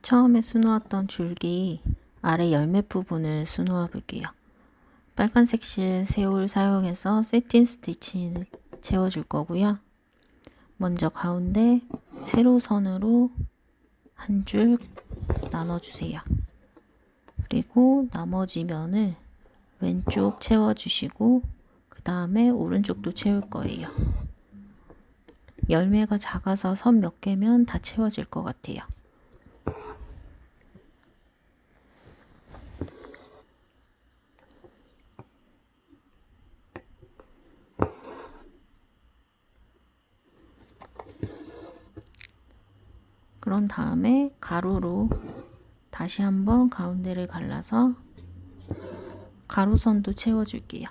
처음에 수놓았던 줄기 아래 열매 부분을 수놓아 볼게요. 빨간색 실 새울 사용해서 세틴 스티치를 채워줄 거고요. 먼저 가운데 세로선으로 한 줄 나눠주세요. 그리고 나머지 면을 왼쪽 채워주시고 그 다음에 오른쪽도 채울 거예요. 열매가 작아서 선 몇 개면 다 채워질 것 같아요. 그런 다음에 가로로 다시 한번 가운데를 갈라서 가로선도 채워줄게요.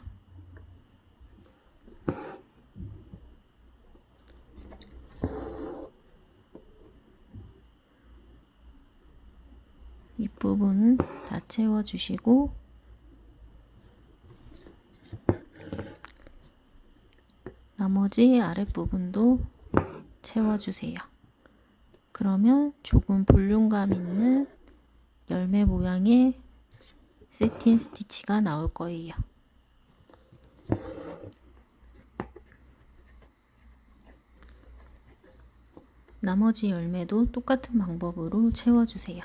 윗부분 다 채워주시고 나머지 아랫부분도 채워주세요. 그러면 조금 볼륨감 있는 열매 모양의 세틴 스티치가 나올 거예요. 나머지 열매도 똑같은 방법으로 채워주세요.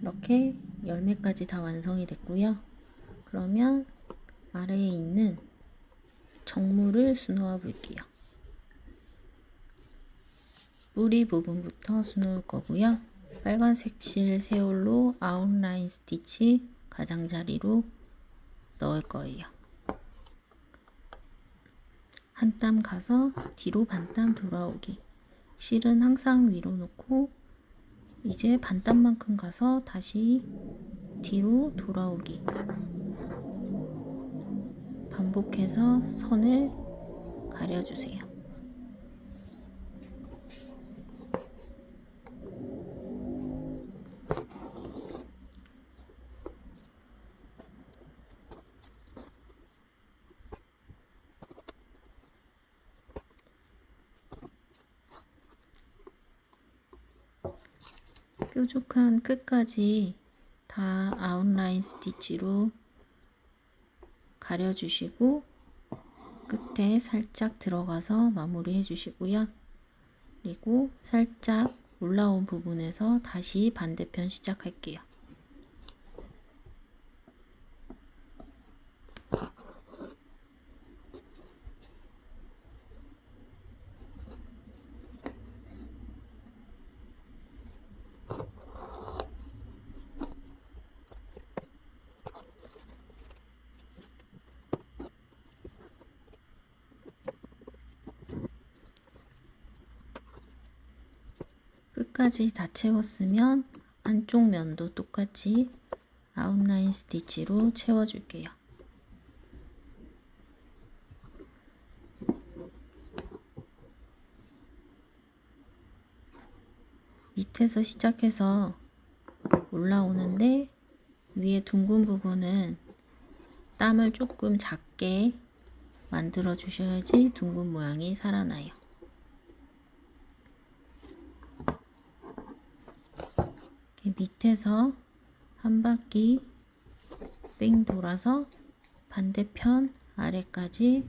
이렇게 열매까지 다 완성이 됐고요. 그러면 아래에 있는 정물을 수놓아 볼게요. 뿌리 부분부터 수놓을 거고요. 빨간색 실 세울로 아웃라인 스티치 가장자리로 넣을 거예요. 한 땀 가서 뒤로 반 땀 돌아오기. 실은 항상 위로 놓고 이제 반 땀만큼 가서 다시 뒤로 돌아오기. 반복해서 선을 가려주세요. 뾰족한 끝까지 다 아웃라인 스티치로 가려주시고 끝에 살짝 들어가서 마무리해 주시고요. 그리고 살짝 올라온 부분에서 다시 반대편 시작할게요. 끝까지 다 채웠으면 안쪽 면도 똑같이 아웃라인 스티치로 채워줄게요. 밑에서 시작해서 올라오는데 위에 둥근 부분은 땀을 조금 작게 만들어 주셔야지 둥근 모양이 살아나요. 밑에서 한 바퀴 뺑 돌아서 반대편 아래까지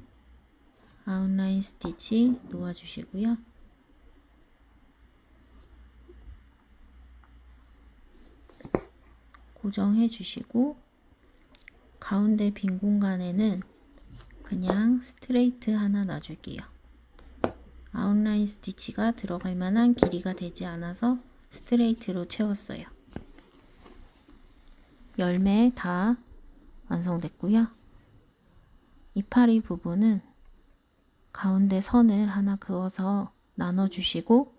아웃라인 스티치 놓아주시고요. 고정해 주시고 가운데 빈 공간에는 그냥 스트레이트 하나 놔줄게요. 아웃라인 스티치가 들어갈 만한 길이가 되지 않아서 스트레이트로 채웠어요. 열매 다 완성됐고요. 이파리 부분은 가운데 선을 하나 그어서 나눠주시고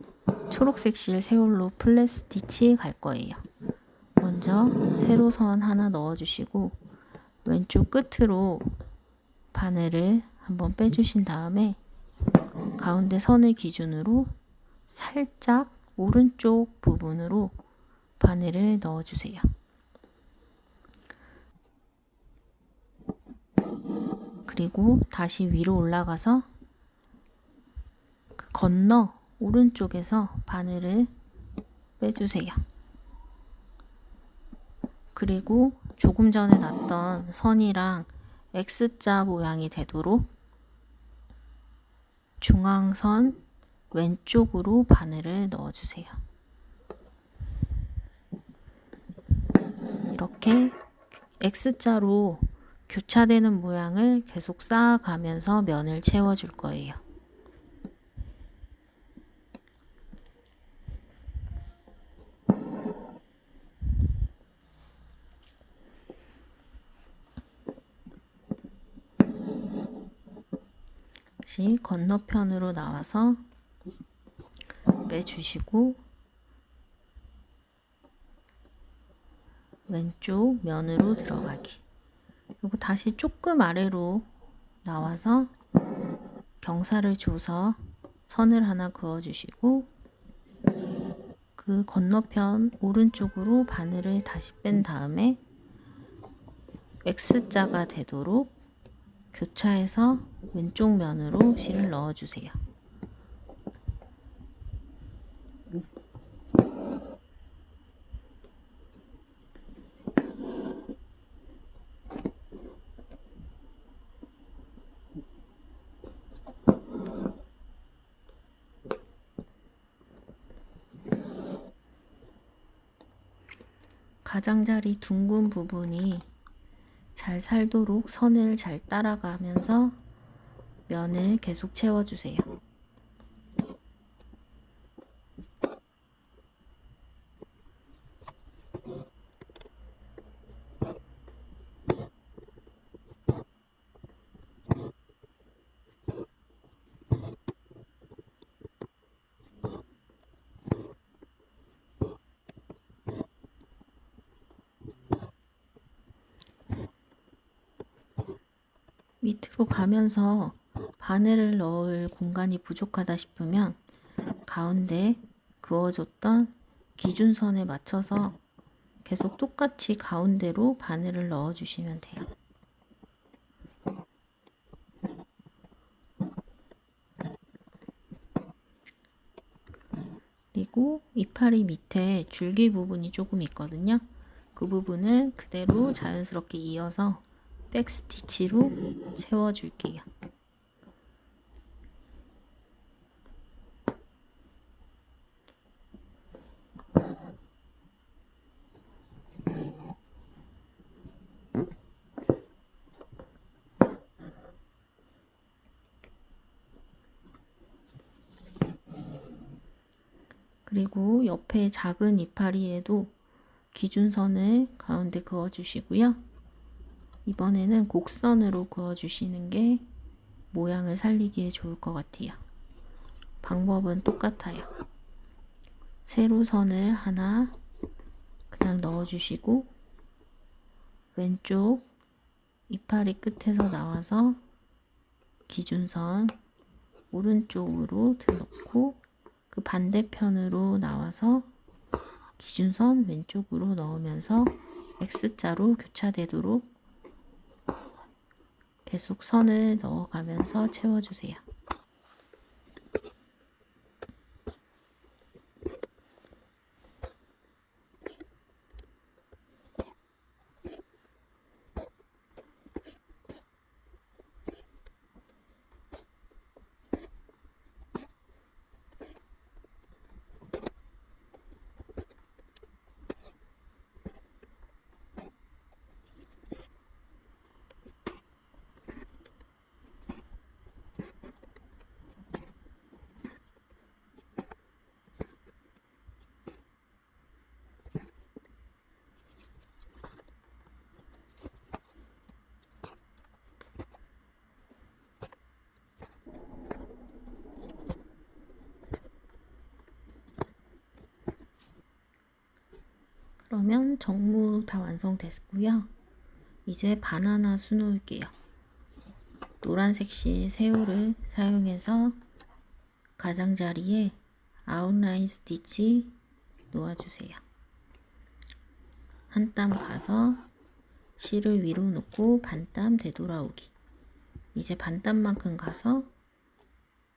초록색 실 세울로 플랫 스티치 갈 거예요. 먼저 세로 선 하나 넣어주시고 왼쪽 끝으로 바늘을 한번 빼주신 다음에 가운데 선을 기준으로 살짝 오른쪽 부분으로 바늘을 넣어주세요. 그리고 다시 위로 올라가서 그 건너 오른쪽에서 바늘을 빼주세요. 그리고 조금 전에 놨던 선이랑 X자 모양이 되도록 중앙선 왼쪽으로 바늘을 넣어주세요. 이렇게 X자로 교차되는 모양을 계속 쌓아가면서 면을 채워줄 거예요. 다시 건너편으로 나와서 빼주시고 왼쪽 면으로 들어가기. 그리고 다시 조금 아래로 나와서 경사를 줘서 선을 하나 그어주시고 그 건너편 오른쪽으로 바늘을 다시 뺀 다음에 X자가 되도록 교차해서 왼쪽 면으로 실을 넣어주세요. 가장자리 둥근 부분이 잘 살도록 선을 잘 따라가면서 면을 계속 채워주세요. 밑으로 가면서 바늘을 넣을 공간이 부족하다 싶으면 가운데 그어줬던 기준선에 맞춰서 계속 똑같이 가운데로 바늘을 넣어 주시면 돼요. 그리고 이파리 밑에 줄기 부분이 조금 있거든요. 그 부분을 그대로 자연스럽게 이어서 백스티치로 채워줄게요. 그리고 옆에 작은 이파리에도 기준선을 가운데 그어주시고요. 이번에는 곡선으로 그어주시는 게 모양을 살리기에 좋을 것 같아요. 방법은 똑같아요. 세로선을 하나 그냥 넣어주시고 왼쪽 이파리 끝에서 나와서 기준선 오른쪽으로 넣고 그 반대편으로 나와서 기준선 왼쪽으로 넣으면서 X자로 교차되도록 계속 선을 넣어가면서 채워주세요. 그러면 정무 다 완성됐고요. 이제 바나나 수놓을게요. 노란색 실 새우를 사용해서 가장자리에 아웃라인 스티치 놓아주세요. 한 땀 가서 실을 위로 놓고 반땀 되돌아오기. 이제 반땀만큼 가서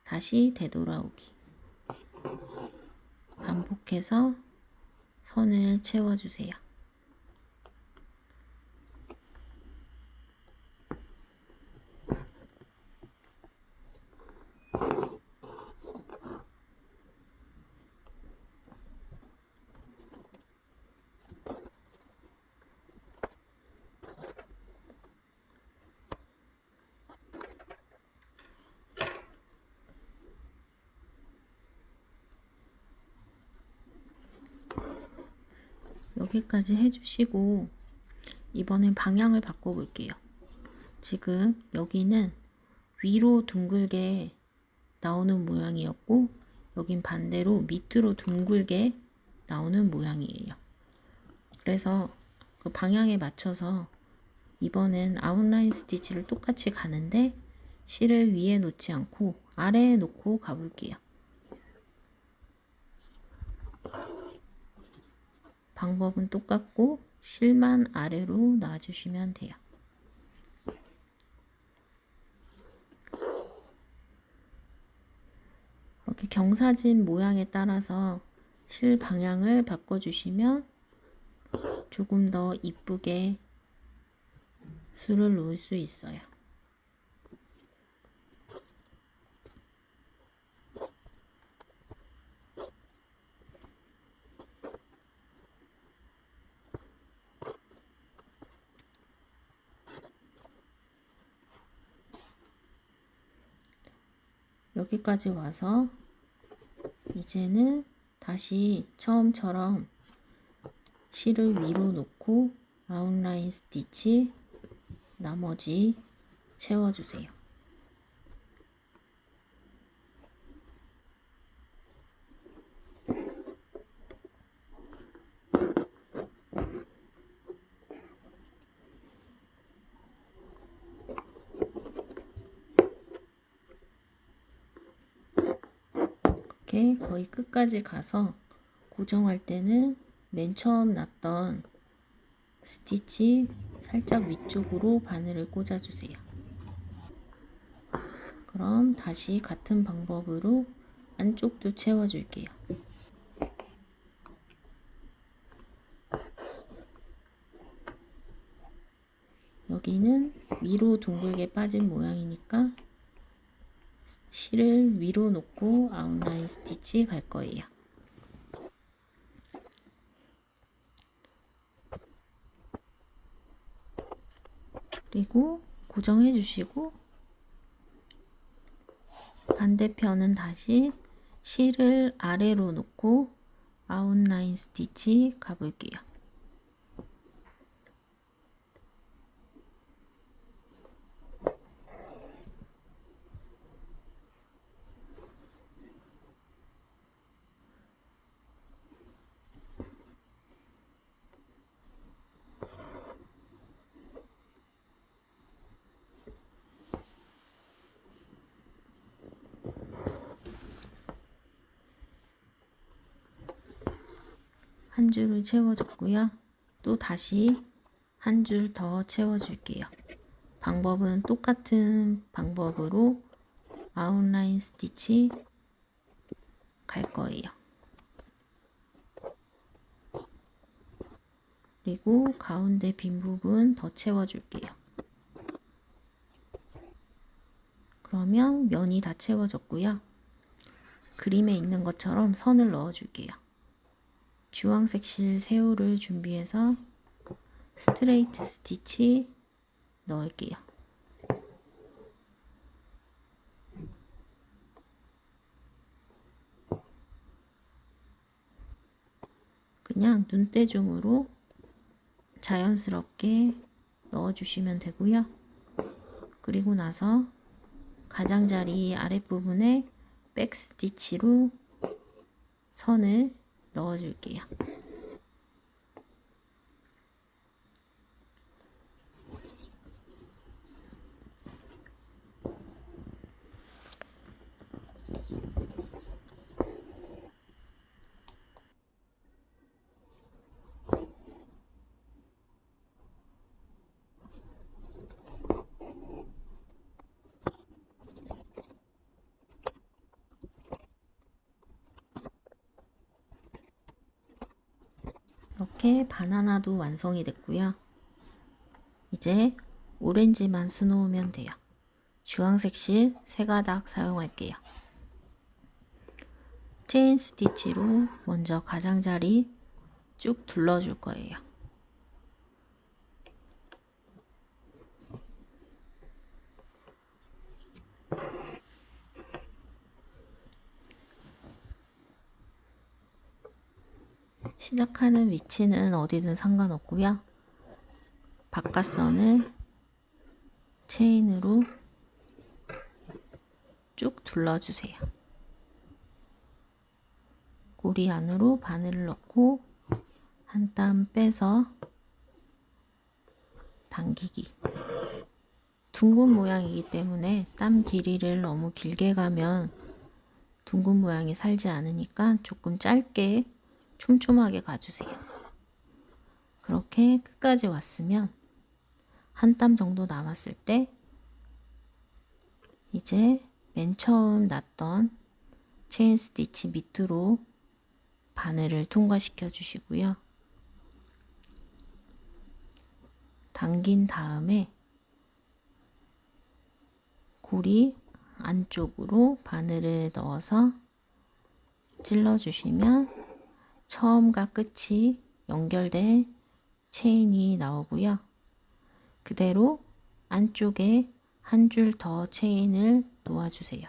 다시 되돌아오기. 반복해서 선을 채워주세요. 여기까지 해주시고 이번엔 방향을 바꿔볼게요. 지금 여기는 위로 둥글게 나오는 모양이었고 여긴 반대로 밑으로 둥글게 나오는 모양이에요. 그래서 그 방향에 맞춰서 이번엔 아웃라인 스티치를 똑같이 가는데 실을 위에 놓지 않고 아래에 놓고 가볼게요. 방법은 똑같고 실만 아래로 놔주시면 돼요. 이렇게 경사진 모양에 따라서 실 방향을 바꿔주시면 조금 더 이쁘게 술을 놓을 수 있어요. 여기까지 와서 이제는 다시 처음처럼 실을 위로 놓고 아웃라인 스티치 나머지 채워주세요. 이렇게 거의 끝까지 가서 고정할 때는 맨 처음 놨던 스티치 살짝 위쪽으로 바늘을 꽂아주세요. 그럼 다시 같은 방법으로 안쪽도 채워줄게요. 여기는 위로 둥글게 빠진 모양이니까 실을 위로 놓고 아웃라인 스티치 갈 거예요. 그리고 고정해 주시고 반대편은 다시 실을 아래로 놓고 아웃라인 스티치 가볼게요. 한 줄을 채워줬고요. 또 다시 한 줄 더 채워줄게요. 방법은 똑같은 방법으로 아웃라인 스티치 갈 거예요. 그리고 가운데 빈 부분 더 채워줄게요. 그러면 면이 다 채워졌고요. 그림에 있는 것처럼 선을 넣어줄게요. 주황색 실 새우를 준비해서 스트레이트 스티치 넣을게요. 그냥 눈대중으로 자연스럽게 넣어주시면 되고요. 그리고 나서 가장자리 아랫부분에 백 스티치로 선을 넣어줄게요. 이렇게 바나나도 완성이 됐고요. 이제 오렌지만 수놓으면 돼요. 주황색 실 3가닥 사용할게요. 체인 스티치로 먼저 가장자리 쭉 둘러줄 거예요. 시작하는 위치는 어디든 상관없고요. 바깥선을 체인으로 쭉 둘러주세요. 고리 안으로 바늘을 넣고 한 땀 빼서 당기기. 둥근 모양이기 때문에 땀 길이를 너무 길게 가면 둥근 모양이 살지 않으니까 조금 짧게 촘촘하게 가주세요. 그렇게 끝까지 왔으면 한 땀 정도 남았을 때 이제 맨 처음 놨던 체인 스티치 밑으로 바늘을 통과시켜 주시고요. 당긴 다음에 고리 안쪽으로 바늘을 넣어서 찔러 주시면 처음과 끝이 연결된 체인이 나오고요. 그대로 안쪽에 한 줄 더 체인을 놓아주세요.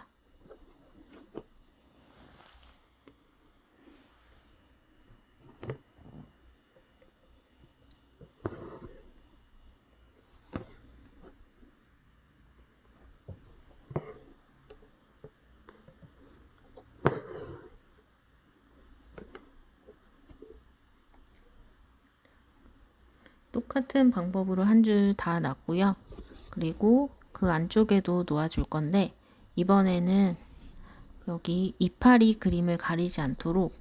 똑같은 방법으로 한 줄 다 놨고요. 그리고 그 안쪽에도 놓아줄 건데 이번에는 여기 이파리 그림을 가리지 않도록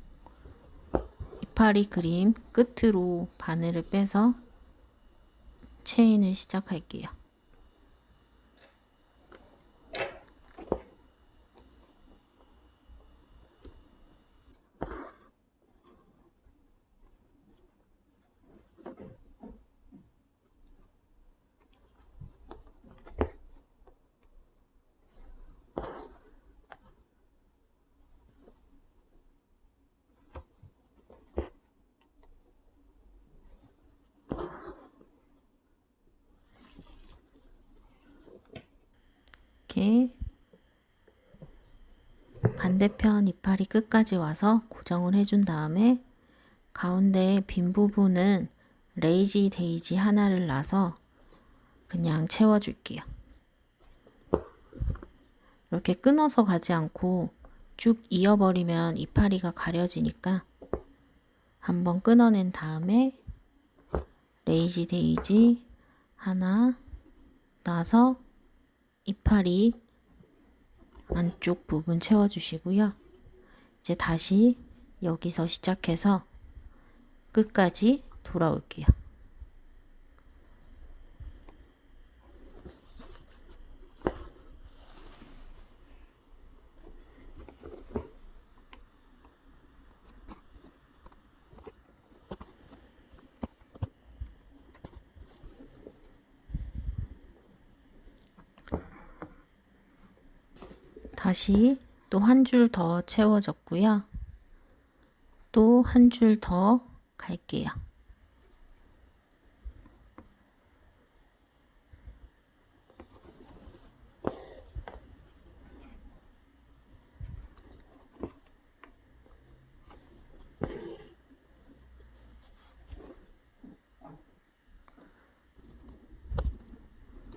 이파리 그림 끝으로 바늘을 빼서 체인을 시작할게요. 이렇게 반대편 이파리 끝까지 와서 고정을 해준 다음에 가운데 빈 부분은 레이지 데이지 하나를 놔서 그냥 채워줄게요. 이렇게 끊어서 가지 않고 쭉 이어버리면 이파리가 가려지니까 한번 끊어낸 다음에 레이지 데이지 하나 놔서 이파리 안쪽 부분 채워주시고요. 이제 다시 여기서 시작해서 끝까지 돌아올게요. 다시 또 한 줄 더 채워졌고요. 또 한 줄 더 갈게요.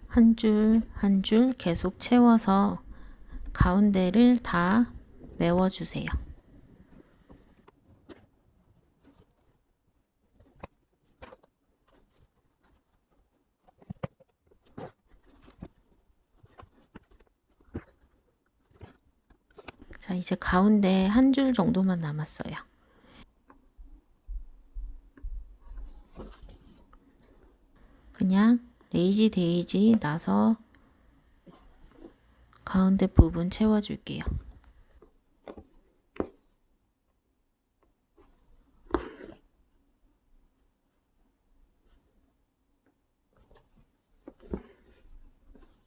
한 줄 한 줄 계속 채워서 가운데를 다 메워주세요. 자, 이제 가운데 한 줄 정도만 남았어요. 그냥 레이지 데이지 놔서 가운데 부분 채워줄게요.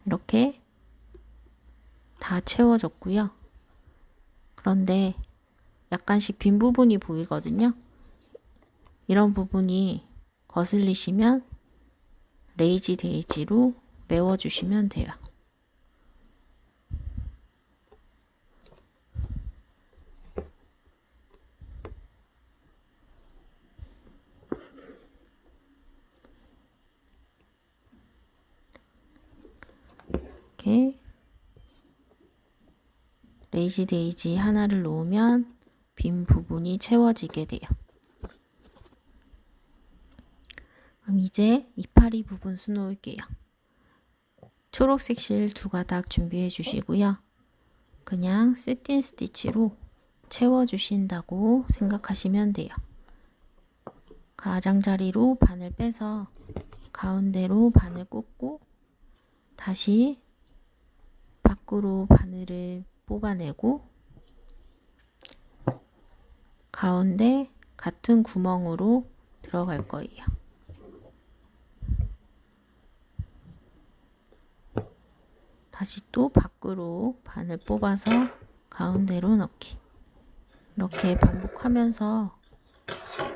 이렇게 다 채워졌고요. 그런데 약간씩 빈 부분이 보이거든요. 이런 부분이 거슬리시면 레이지 데이지로 메워주시면 돼요. 이렇게 레이지 데이지 하나를 놓으면 빈 부분이 채워지게 돼요. 그럼 이제 이파리 부분 수놓을게요. 초록색 실 2가닥 준비해 주시고요. 그냥 세틴 스티치로 채워주신다고 생각하시면 돼요. 가장자리로 바늘 빼서 가운데로 바늘 꽂고 다시 밖으로 바늘을 뽑아내고 가운데 같은 구멍으로 들어갈 거예요. 다시 또 밖으로 바늘 뽑아서 가운데로 넣기. 이렇게 반복하면서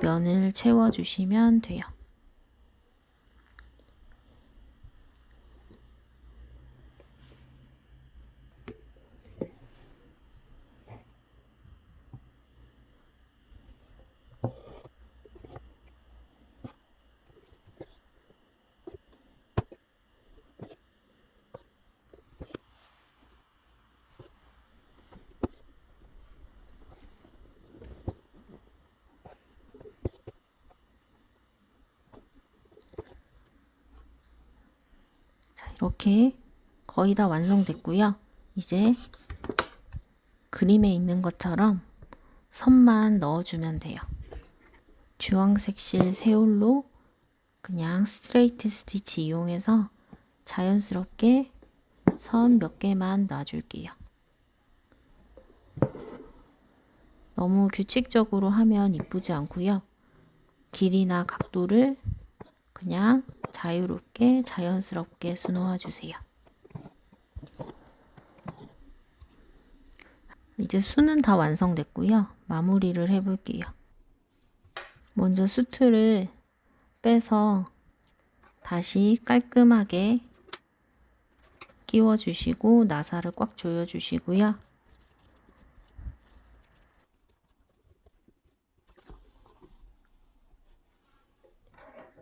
면을 채워주시면 돼요. 자, 이렇게 거의 다 완성됐고요. 이제 그림에 있는 것처럼 선만 넣어주면 돼요. 주황색 실 세올로 그냥 스트레이트 스티치 이용해서 자연스럽게 선 몇 개만 놔줄게요. 너무 규칙적으로 하면 이쁘지 않고요. 길이나 각도를 그냥 자유롭게 자연스럽게 수놓아 주세요. 이제 수는 다 완성됐고요. 마무리를 해볼게요. 먼저 수트를 빼서 다시 깔끔하게 끼워주시고 나사를 꽉 조여주시고요.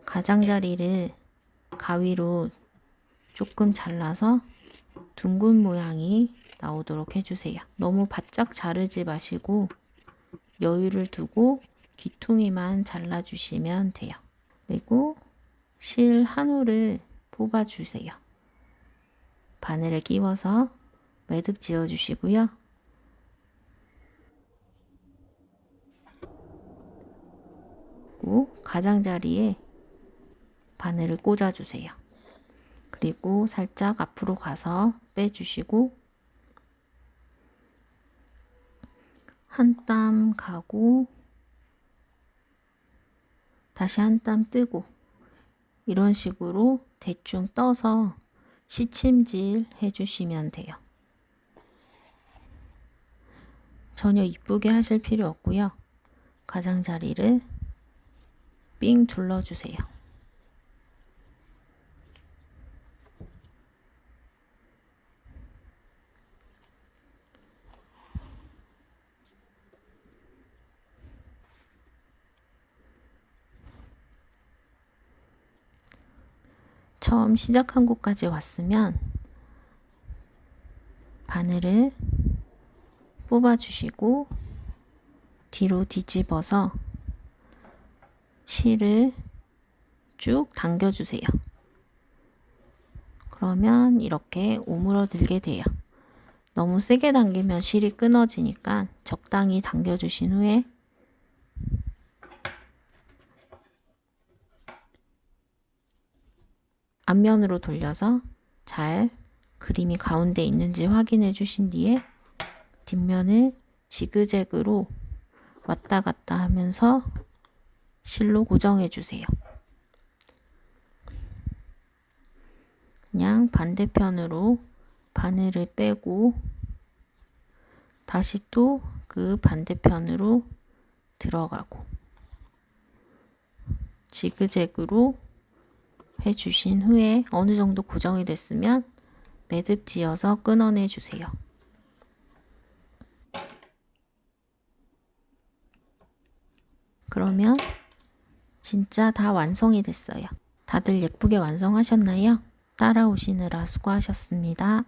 가장자리를 가위로 조금 잘라서 둥근 모양이 나오도록 해주세요. 너무 바짝 자르지 마시고 여유를 두고 귀퉁이만 잘라주시면 돼요. 그리고 실 한 올을 뽑아주세요. 바늘에 끼워서 매듭 지어주시고요. 그리고 가장자리에 바늘을 꽂아주세요. 그리고 살짝 앞으로 가서 빼주시고 한 땀 가고 다시 한 땀 뜨고 이런 식으로 대충 떠서 시침질 해주시면 돼요. 전혀 이쁘게 하실 필요 없고요. 가장자리를 삥 둘러주세요. 처음 시작한 곳까지 왔으면 바늘을 뽑아주시고 뒤로 뒤집어서 실을 쭉 당겨주세요. 그러면 이렇게 오므러들게 돼요. 너무 세게 당기면 실이 끊어지니까 적당히 당겨주신 후에 앞면으로 돌려서 잘 그림이 가운데 있는지 확인해 주신 뒤에 뒷면을 지그재그로 왔다 갔다 하면서 실로 고정해 주세요. 그냥 반대편으로 바늘을 빼고 다시 또 그 반대편으로 들어가고 지그재그로 해주신 후에 어느 정도 고정이 됐으면 매듭 지어서 끊어내 주세요. 그러면 진짜 다 완성이 됐어요. 다들 예쁘게 완성하셨나요? 따라오시느라 수고하셨습니다.